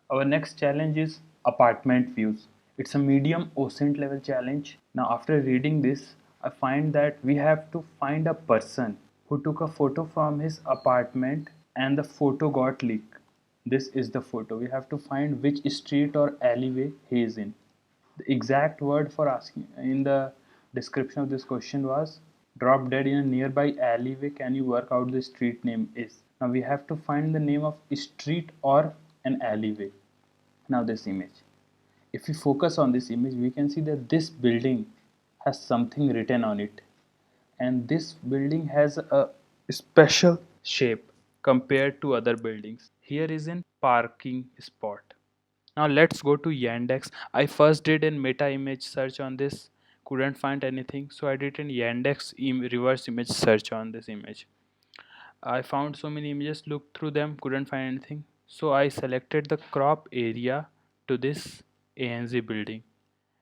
Our next challenge is apartment views. It's a medium OSINT level challenge. Now after reading this, I find that we have to find a person who took a photo from his apartment and the photo got leaked. This is the photo. We have to find which street or alleyway he is in. The exact word for asking in the description of this question was drop dead in a nearby alleyway. Can you work out the street name is? Now we have to find the name of street or an alleyway. Now this image. If we focus on this image, we can see that this building has something written on it. And this building has a special shape compared to other buildings. Here is an parking spot. Now let's go to Yandex. I first did a meta image search on this, couldn't find anything, so I did an Yandex reverse image search on this image. I found so many images, looked through them, couldn't find anything. So I selected the crop area to this ANZ building.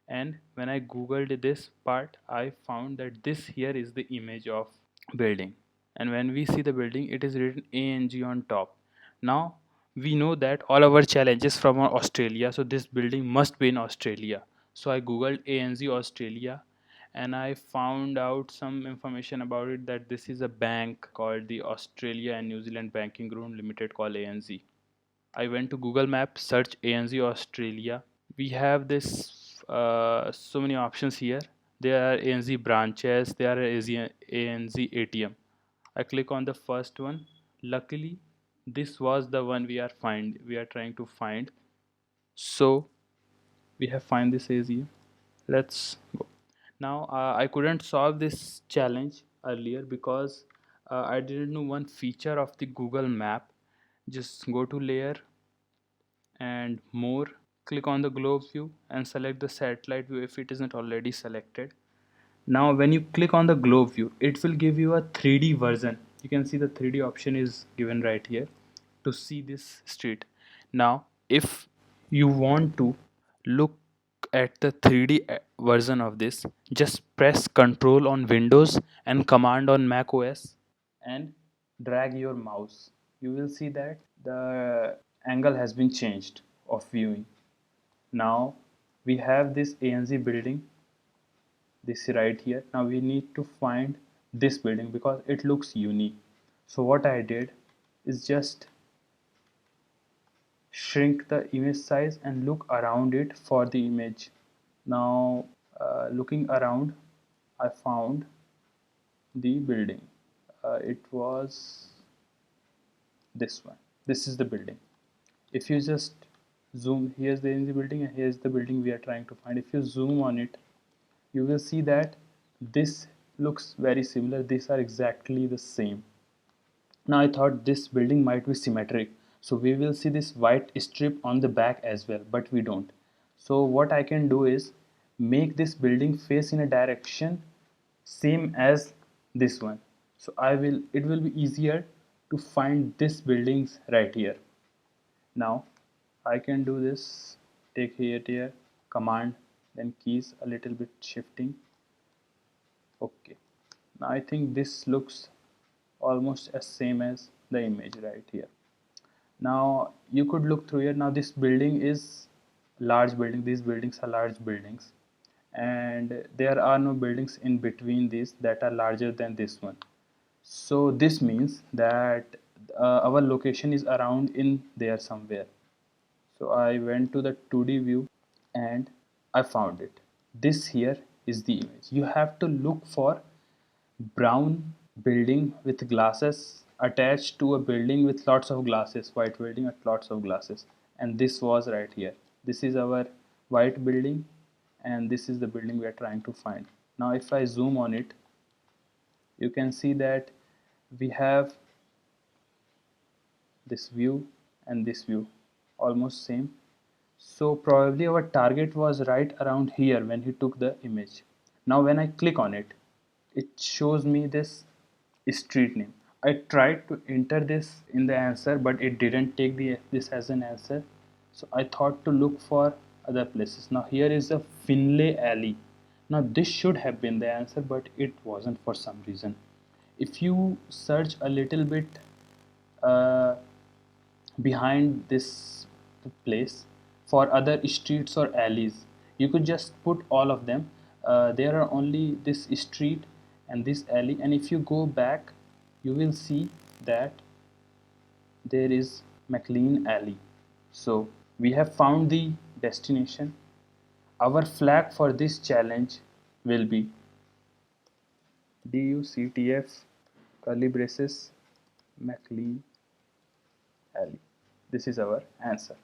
And when I googled this part, I found that this here is the image of building. And when we see the building, it is written ANG on top. Now we know that all our challenges from Australia, so this building must be in Australia. So I googled ANZ Australia and I found out some information about it, that this is a bank called the Australia and New Zealand Banking Group Limited, called ANZ. I went to Google Maps, search ANZ Australia. We have this so many options here. There are ANZ branches, there are ANZ ATM. I click on the first one. Luckily, this was the one we are trying to find. So we have find this ANZ. Let's go. Now I couldn't solve this challenge earlier because I didn't know one feature of the Google Map. Just go to layer and more, click on the globe view and select the satellite view if it isn't already selected. Now when you click on the globe view, it will give you a 3D version. You can see the 3D option is given right here to see this street. Now if you want to look at the 3D version of this, just press Ctrl on Windows and Command on Mac OS and drag your mouse. You will see that the angle has been changed of viewing. Now we have this ANZ building, this right here. Now we need to find this building because it looks unique. So what I did is just shrink the image size and look around it for the image. Now looking around, I found the building. It was this one. This is the building. If you just zoom, here's the ANZ building and here's the building we are trying to find. If you zoom on it, you will see that this looks very similar. These are exactly the same. Now I thought this building might be symmetric, so we will see this white strip on the back as well, but we don't. So what I can do is make this building face in a direction same as this one. So it will be easier to find this buildings right here. Now I can do this, take here command, then keys, a little bit shifting. Okay, now I think this looks almost as same as the image right here. Now you could look through here. Now this building is large building, these buildings are large buildings, and there are no buildings in between these that are larger than this one. So this means that our location is around in there somewhere. So I went to the 2D view and I found it. This here is the image. You have to look for brown building with glasses attached to a building with lots of glasses, white building with lots of glasses, and this was right here. This is our white building and this is the building we are trying to find. Now if I zoom on it, you can see that we have this view and this view almost same. So probably our target was right around here when he took the image. Now when I click on it, it shows me this street name. I tried to enter this in the answer, but it didn't take this as an answer. So I thought to look for other places. Now here is a Finlay Alley. Now this should have been the answer, but it wasn't for some reason. If you search a little bit uh, behind this the place. For other streets or alleys, you could just put all of them. There are only this street and this alley, and if you go back you will see that there is McLean Alley. So we have found the destination. Our flag for this challenge will be DUCTF curly braces McLean Alley. This is our answer.